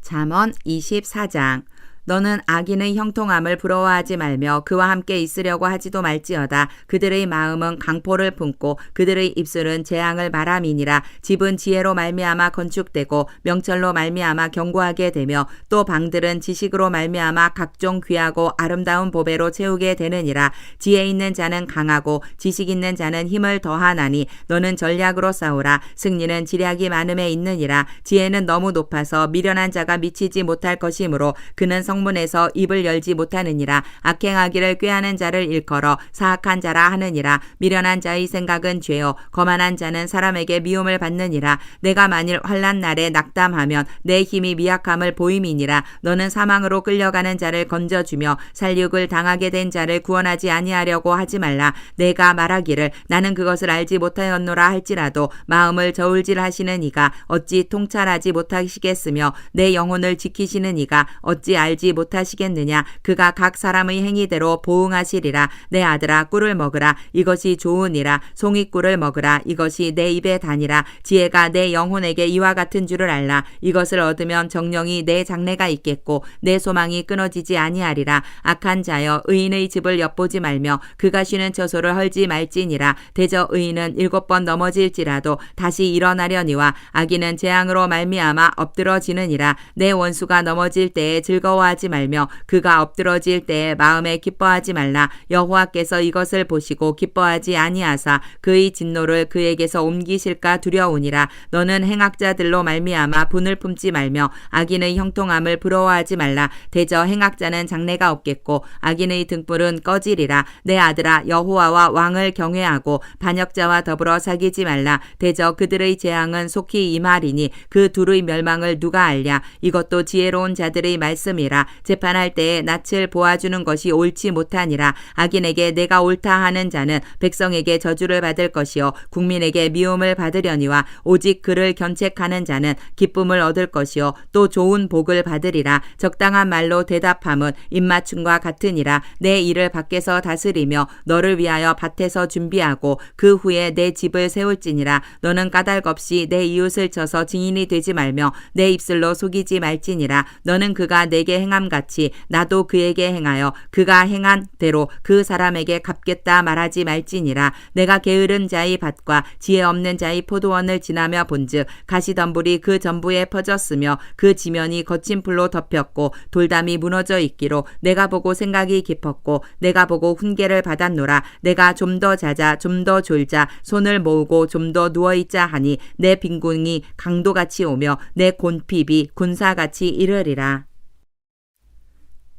잠언 24장. 너는 악인의 형통함을 부러워하지 말며 그와 함께 있으려고 하지도 말지어다. 그들의 마음은 강포를 품고 그들의 입술은 재앙을 말함이니라. 집은 지혜로 말미암아 건축되고 명철로 말미암아 견고하게 되며 또 방들은 지식으로 말미암아 각종 귀하고 아름다운 보배로 채우게 되느니라. 지혜 있는 자는 강하고 지식 있는 자는 힘을 더하나니 너는 전략으로 싸우라. 승리는 지략이 많음에 있느니라. 지혜는 너무 높아서 미련한 자가 미치지 못할 것이므로 그는 성문에서 입을 열지 못하느니라. 악행하기를 꾀하는 자를 일컬어 사악한 자라 하느니라. 미련한 자의 생각은 죄요 거만한 자는 사람에게 미움을 받느니라. 내가 만일 환난 날에 낙담하면 내 힘이 미약함을 보임이니라. 너는 사망으로 끌려가는 자를 건져주며 살육을 당하게 된 자를 구원하지 아니하려고 하지 말라. 내가 말하기를 나는 그것을 알지 못하였노라 할지라도 마음을 저울질하시는 이가 어찌 통찰하지 못하시겠으며 내 영혼을 지키시는 이가 어찌 알지 못하시겠느냐. 그가 각 사람의 행위대로 보응하시리라. 내 아들아 꿀을 먹으라. 이것이 좋으니라. 송이꿀을 먹으라. 이것이 내 입에 다니라. 지혜가 내 영혼에게 이와 같은 줄을 알라. 이것을 얻으면 정령이 내 장래가 있겠고 내 소망이 끊어지지 아니하리라. 악한 자여 의인의 집을 엿보지 말며 그가 쉬는 처소를 헐지 말지니라. 대저 의인은 7번 넘어질지라도 다시 일어나려니와 악인은 재앙으로 말미암아 엎드러지느니라. 내 원수가 넘어질 때에 즐거워하지 말며 그가 엎드러질 때에 마음에 기뻐하지 말라. 여호와께서 이것을 보시고 기뻐하지 아니하사 그의 진노를 그에게서 옮기실까 두려우니라. 너는 행악자들로 말미암아 분을 품지 말며 악인의 형통함을 부러워하지 말라. 대저 행악자는 장래가 없겠고 악인의 등불은 꺼지리라. 내 아들아 여호와와 왕을 경외하고 반역자와 더불어 사귀지 말라. 대저 그들의 재앙은 속히 임하리니 그 둘의 멸망을 누가 알랴. 이것도 지혜로운 자들의 말씀이라. 재판할 때에 낯을 보아주는 것이 옳지 못하니라. 악인에게 내가 옳다 하는 자는 백성에게 저주를 받을 것이요 국민에게 미움을 받으려니와 오직 그를 견책하는 자는 기쁨을 얻을 것이요 또 좋은 복을 받으리라. 적당한 말로 대답함은 입맞춤과 같으니라. 내 일을 밖에서 다스리며 너를 위하여 밭에서 준비하고 그 후에 내 집을 세울지니라. 너는 까닭없이 내 이웃을 쳐서 증인이 되지 말며 내 입술로 속이지 말지니라. 너는 그가 내게 행함같이 나도 그에게 행하여 그가 행한 대로 그 사람에게 갚겠다 말하지 말지니라. 내가 게으른 자의 밭과 지혜 없는 자의 포도원을 지나며 본즉 가시덤불이 그 전부에 퍼졌으며 그 지면이 거친 풀로 덮였고 돌담이 무너져 있기로 내가 보고 생각이 깊었고 내가 보고 훈계를 받았노라. 내가 좀 더 자자 좀 더 졸자 손을 모으고 좀 더 누워있자 하니 내 빈궁이 강도같이 오며 내 곤핍이 군사같이 이르리라.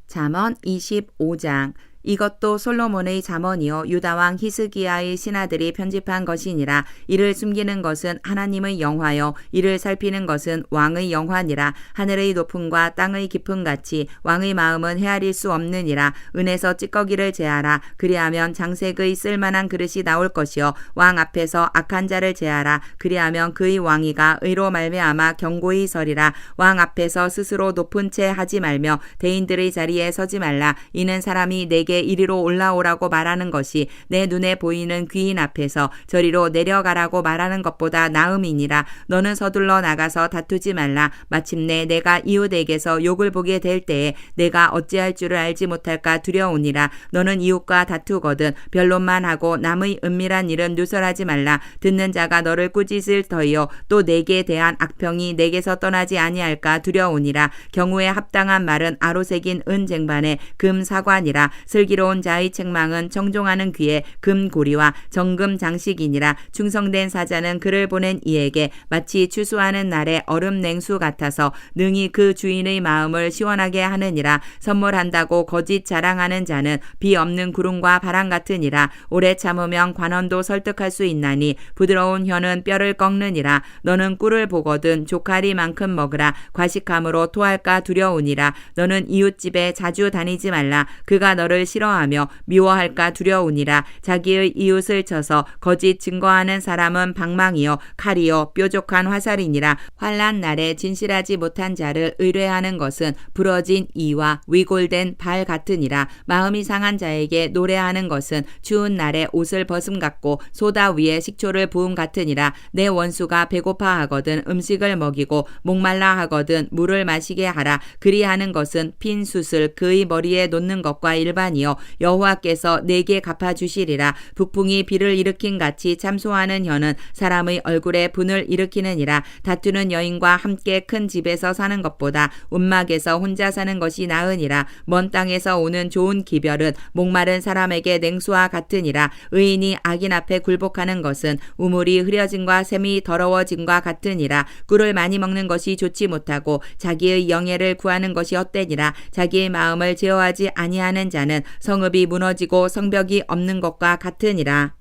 잠언 25장. 이것도 솔로몬의 잠언이요 유다왕 히스기야의 신하들이 편집한 것이니라. 이를 숨기는 것은 하나님의 영화요 이를 살피는 것은 왕의 영화니라. 하늘의 높음과 땅의 깊음같이 왕의 마음은 헤아릴 수 없느니라. 은에서 찌꺼기를 제하라. 그리하면 장색의 쓸만한 그릇이 나올 것이요 왕 앞에서 악한 자를 제하라. 그리하면 그의 왕위가 의로 말미암아 견고히 서리라. 왕 앞에서 스스로 높은 채 하지 말며 대인들의 자리에 서지 말라. 이는 사람이 내게 이리로 올라오라고 말하는 것이 내 눈에 보이는 귀인 앞에서 저리로 내려가라고 말하는 것보다 나음이니라. 너는 서둘러 나가서 다투지 말라. 마침내 내가 이웃에게서 욕을 보게 될 때에 내가 어찌할 줄을 알지 못할까 두려우니라. 너는 이웃과 다투거든 변론만 하고 남의 은밀한 일은 누설하지 말라. 듣는 자가 너를 꾸짖을 터이요 또 내게 대한 악평이 내게서 떠나지 아니할까 두려우니라. 경우에 합당한 말은 아로새긴 은 쟁반에 금 사관이라. 슬기로운 자의 책망은 청종하는 귀에 금고리와 정금 장식이니라. 충성된 사자는 그를 보낸 이에게 마치 추수하는 날에 얼음 냉수 같아서 능히 그 주인의 마음을 시원하게 하느니라. 선물한다고 거짓 자랑하는 자는 비 없는 구름과 바람 같으니라. 오래 참으면 관원도 설득할 수 있나니 부드러운 혀는 뼈를 꺾느니라. 너는 꿀을 보거든 조카리만큼 먹으라. 과식함으로 토할까 두려우니라. 너는 이웃집에 자주 다니지 말라. 그가 너를 싫어하며 미워할까 두려우니라. 자기의 이웃을 쳐서 거짓 증거하는 사람은 방망이요 칼이요 뾰족한 화살이니라. 환난 날에 진실하지 못한 자를 의뢰하는 것은 부러진 이와 위골된 발 같으니라. 마음이 상한 자에게 노래하는 것은 추운 날에 옷을 벗음 같고 소다 위에 식초를 부음 같으니라. 내 원수가 배고파 하거든 음식을 먹이고 목말라 하거든 물을 마시게 하라. 그리하는 것은 핀 숯을 그의 머리에 놓는 것과 일반이요 아니요 여호와께서 내게 갚아주시리라. 북풍이 비를 일으킨 같이 참소하는 혀는 사람의 얼굴에 분을 일으키느니라. 다투는 여인과 함께 큰 집에서 사는 것보다 움막에서 혼자 사는 것이 나으니라. 먼 땅에서 오는 좋은 기별은 목마른 사람에게 냉수와 같으니라. 의인이 악인 앞에 굴복하는 것은 우물이 흐려짐과 샘이 더러워짐과 같으니라. 꿀을 많이 먹는 것이 좋지 못하고 자기의 영예를 구하는 것이 헛되니라. 자기의 마음을 제어하지 아니하는 자는 성읍이 무너지고 성벽이 없는 것과 같으니라.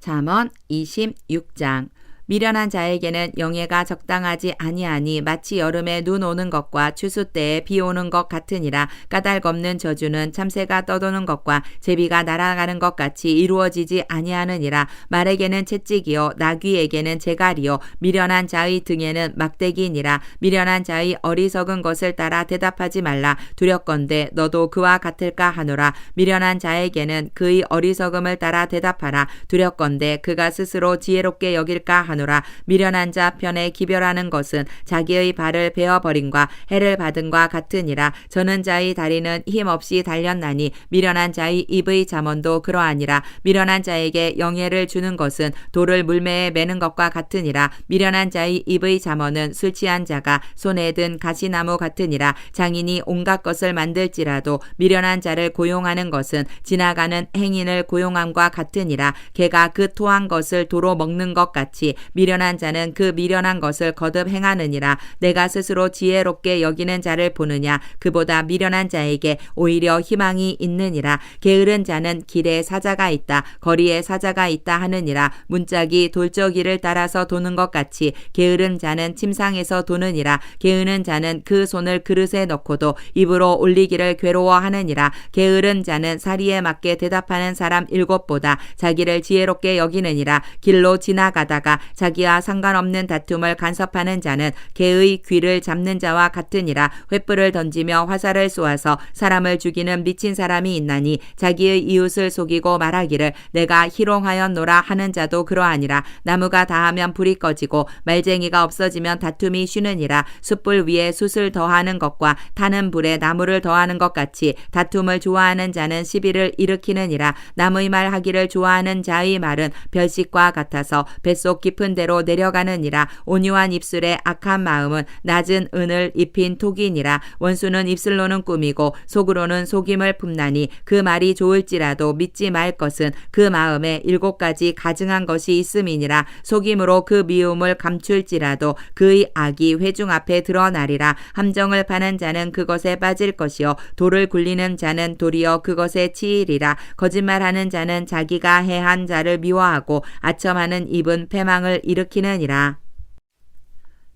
잠언 26장. 미련한 자에게는 영예가 적당하지 아니하니 마치 여름에 눈 오는 것과 추수 때에 비 오는 것 같으니라. 까닭 없는 저주는 참새가 떠도는 것과 제비가 날아가는 것 같이 이루어지지 아니하느니라. 말에게는 채찍이요 나귀에게는 재갈이요 미련한 자의 등에는 막대기니라. 미련한 자의 어리석은 것을 따라 대답하지 말라. 두렵건대 너도 그와 같을까 하노라. 미련한 자에게는 그의 어리석음을 따라 대답하라. 두렵건대 그가 스스로 지혜롭게 여길까 하노라. 미련한 자 편에 기별하는 것은 자기의 발을 베어버림과 해를 받음과 같으니라. 저는 자의 다리는 힘없이 달렸나니 미련한 자의 입의 잠언도 그러하니라. 미련한 자에게 영예를 주는 것은 돌을 물매에 매는 것과 같으니라. 미련한 자의 입의 잠언은 술 취한 자가 손에 든 가시나무 같으니라. 장인이 온갖 것을 만들지라도 미련한 자를 고용하는 것은 지나가는 행인을 고용함과 같으니라. 개가 그 토한 것을 도로 먹는 것 같이 미련한 자는 그 미련한 것을 거듭 행하느니라. 내가 스스로 지혜롭게 여기는 자를 보느냐. 그보다 미련한 자에게 오히려 희망이 있느니라. 게으른 자는 길에 사자가 있다 거리에 사자가 있다 하느니라. 문짝이 돌저기를 따라서 도는 것 같이 게으른 자는 침상에서 도느니라. 게으른 자는 그 손을 그릇에 넣고도 입으로 올리기를 괴로워하느니라. 게으른 자는 사리에 맞게 대답하는 사람 7보다 자기를 지혜롭게 여기느니라. 길로 지나가다가 자기와 상관없는 다툼을 간섭하는 자는 개의 귀를 잡는 자와 같으니라. 횃불을 던지며 화살을 쏘아서 사람을 죽이는 미친 사람이 있나니 자기의 이웃을 속이고 말하기를 내가 희롱하였노라 하는 자도 그러하니라. 나무가 다하면 불이 꺼지고 말쟁이가 없어지면 다툼이 쉬느니라. 숯불 위에 숯을 더하는 것과 타는 불에 나무를 더하는 것 같이 다툼을 좋아하는 자는 시비를 일으키느니라. 남의 말 하기를 좋아하는 자의 말은 별식과 같아서 뱃속 깊은 대로 내려가느니라. 온유한 입술에 악한 마음은 낮은 은을 입힌 톡이니라. 원수는 입술로는 꾸미고 속으로는 속임을 품나니 그 말이 좋을지라도 믿지 말 것은 그 마음에 7가지 가증한 것이 있음이니라. 속임으로 그 미움을 감출지라도 그의 악이 회중 앞에 드러나리라. 함정을 파는 자는 그것에 빠질 것이요 돌을 굴리는 자는 도리어 그것에 치이리라. 거짓말하는 자는 자기가 해한 자를 미워하고 아첨하는 입은 패망을 일으키느니라.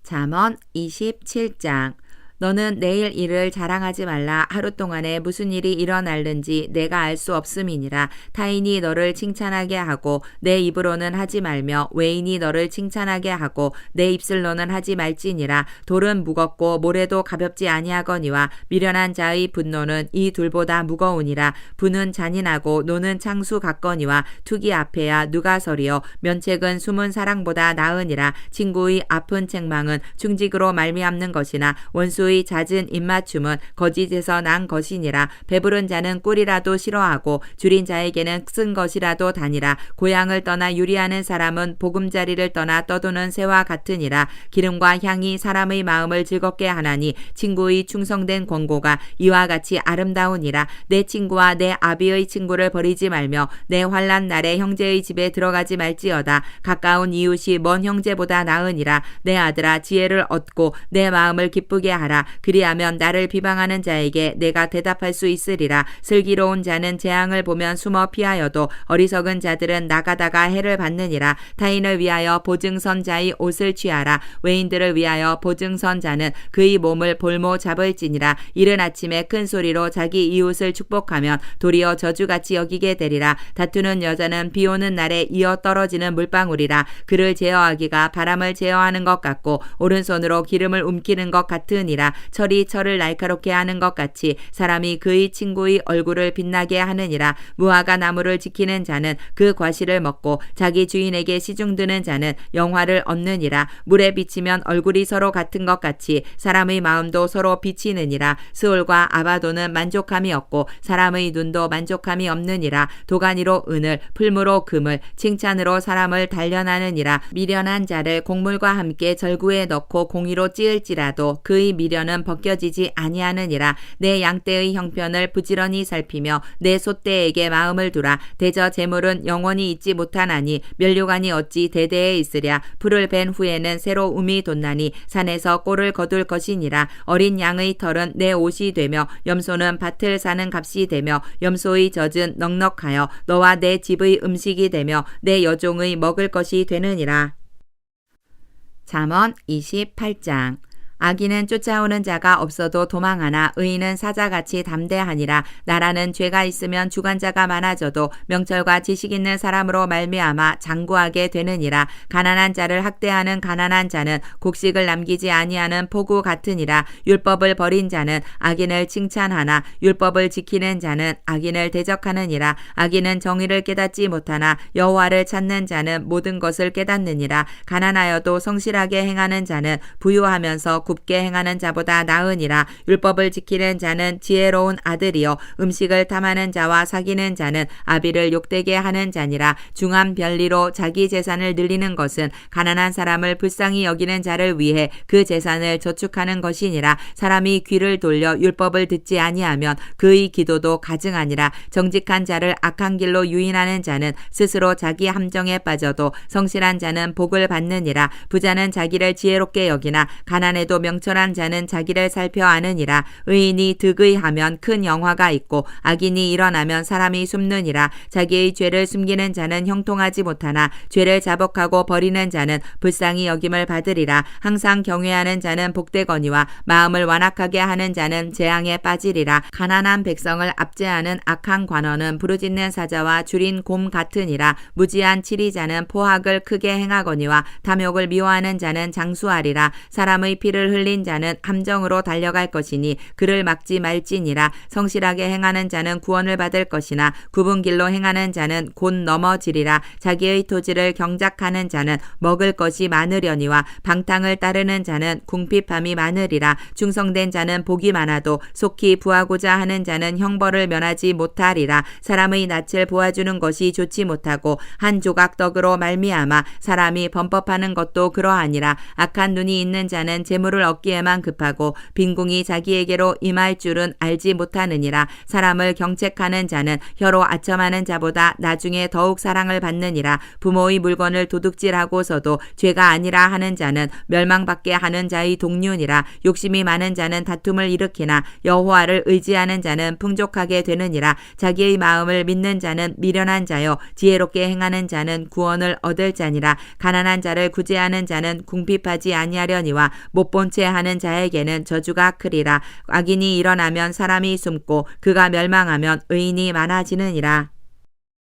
잠언 27장. 너는 내일 일을 자랑하지 말라. 하루 동안에 무슨 일이 일어날는지 내가 알 수 없음이니라. 타인이 너를 칭찬하게 하고 내 입으로는 하지 말며 외인이 너를 칭찬하게 하고 내 입술로는 하지 말지니라. 돌은 무겁고 모래도 가볍지 아니하거니와 미련한 자의 분노는 이 둘보다 무거우니라. 분은 잔인하고 노는 창수 같거니와 투기 앞에야 누가 서리요. 면책은 숨은 사랑보다 나으니라. 친구의 아픈 책망은 충직으로 말미암는 것이나 원수 의 잦은 입맞춤은 거짓에서 난 것이니라. 배부른 자는 꿀이라도 싫어하고 줄인 자에게는 쓴 것이라도 다니라. 고향을 떠나 유리하는 사람은 보금자리를 떠나 떠도는 새와 같으니라. 기름과 향이 사람의 마음을 즐겁게 하나니 친구의 충성된 권고가 이와 같이 아름다우니라. 내 친구와 내 아비의 친구를 버리지 말며 내 환난 날에 형제의 집에 들어가지 말지어다. 가까운 이웃이 먼 형제보다 나으니라. 내 아들아 지혜를 얻고 내 마음을 기쁘게 하라. 그리하면 나를 비방하는 자에게 내가 대답할 수 있으리라. 슬기로운 자는 재앙을 보면 숨어 피하여도 어리석은 자들은 나가다가 해를 받느니라. 타인을 위하여 보증선 자의 옷을 취하라. 외인들을 위하여 보증선 자는 그의 몸을 볼모 잡을지니라. 이른 아침에 큰 소리로 자기 이웃을 축복하면 도리어 저주같이 여기게 되리라. 다투는 여자는 비 오는 날에 이어 떨어지는 물방울이라. 그를 제어하기가 바람을 제어하는 것 같고 오른손으로 기름을 움키는 것 같으니라. 아니라 철이 철을 날카롭게 하는 것 같이 사람이 그의 친구의 얼굴을 빛나게 하느니라. 무화과 나무를 지키는 자는 그 과실을 먹고 자기 주인에게 시중드는 자는 영화를 얻느니라. 물에 비치면 얼굴이 서로 같은 것 같이 사람의 마음도 서로 비치느니라. 스올과 아바도는 만족함이 없고 사람의 눈도 만족함이 없느니라. 도가니로 은을, 풀무로 금을, 칭찬으로 사람을 단련하느니라. 미련한 자를 곡물과 함께 절구에 넣고 공의로 찌을지라도 그의 미련은 벗겨지지 아니하느니라. 내 양떼의 형편을 부지런히 살피며 내 소떼에게 마음을 두라. 대저 재물은 영원히 있지 못하나니 면류관이 어찌 대대에 있으랴. 풀을 벤 후에는 새로 움이 돋나니 산에서 꼴을 거둘 것이니라. 어린 양의 털은 내 옷이 되며 염소는 밭을 사는 값이 되며 염소의 젖은 넉넉하여 너와 내 집의 음식이 되며 내 여종의 먹을 것이 되느니라. 잠언 28장. 악인은 쫓아오는 자가 없어도 도망하나 의인은 사자같이 담대하니라. 나라는 죄가 있으면 주관자가 많아져도 명철과 지식 있는 사람으로 말미암아 장구하게 되느니라. 가난한 자를 학대하는 가난한 자는 곡식을 남기지 아니하는 포구 같으니라. 율법을 버린 자는 악인을 칭찬하나 율법을 지키는 자는 악인을 대적하느니라. 악인은 정의를 깨닫지 못하나 여호와를 찾는 자는 모든 것을 깨닫느니라. 가난하여도 성실하게 행하는 자는 부유하면서 굽게 행하는 자보다 나으니라. 율법을 지키는 자는 지혜로운 아들이요 음식을 탐하는 자와 사귀는 자는 아비를 욕되게 하는 자니라. 중한 변리로 자기 재산을 늘리는 것은 가난한 사람을 불쌍히 여기는 자를 위해 그 재산을 저축하는 것이니라. 사람이 귀를 돌려 율법을 듣지 아니하면 그의 기도도 가증하니라. 정직한 자를 악한 길로 유인하는 자는 스스로 자기 함정에 빠져도 성실한 자는 복을 받느니라. 부자는 자기를 지혜롭게 여기나 가난해도 명철한 자는 자기를 살펴 아느니라. 의인이 득의하면 큰 영화가 있고 악인이 일어나면 사람이 숨느니라. 자기의 죄를 숨기는 자는 형통하지 못하나 죄를 자복하고 버리는 자는 불쌍히 여김을 받으리라. 항상 경외하는 자는 복되거니와 마음을 완악하게 하는 자는 재앙에 빠지리라. 가난한 백성을 압제하는 악한 관원은 부르짖는 사자와 줄인 곰 같으니라. 무지한 치리자는 포악을 크게 행하거니와 탐욕을 미워하는 자는 장수하리라. 사람의 피를 흘린 자는 함정으로 달려갈 것이니 그를 막지 말지니라. 성실하게 행하는 자는 구원을 받을 것이나 굽은 길로 행하는 자는 곧 넘어지리라. 자기의 토지를 경작하는 자는 먹을 것이 많으려니와 방탕을 따르는 자는 궁핍함이 많으리라. 충성된 자는 복이 많아도 속히 부하고자 하는 자는 형벌을 면하지 못하리라. 사람의 낯을 보아주는 것이 좋지 못하고 한 조각 떡으로 말미암아 사람이 범법하는 것도 그러하니라. 악한 눈이 있는 자는 재물을 얻기에만 급하고 빈궁이 자기에게로 임할 줄은 알지 못하느니라. 사람을 경책하는 자는 혀로 아첨하는 자보다 나중에 더욱 사랑을 받느니라. 부모의 물건을 도둑질하고서도 죄가 아니라 하는 자는 멸망받게 하는 자의 동류니라. 욕심이 많은 자는 다툼을 일으키나 여호와를 의지하는 자는 풍족하게 되느니라. 자기의 마음을 믿는 자는 미련한 자요 지혜롭게 행하는 자는 구원을 얻을 자니라. 가난한 자를 구제하는 자는 궁핍하지 아니하려니와 못본 채 하는 자에게는 저주가 크리라. 악인이 일어나면 사람이 숨고 그가 멸망하면 의인이 많아지느니라.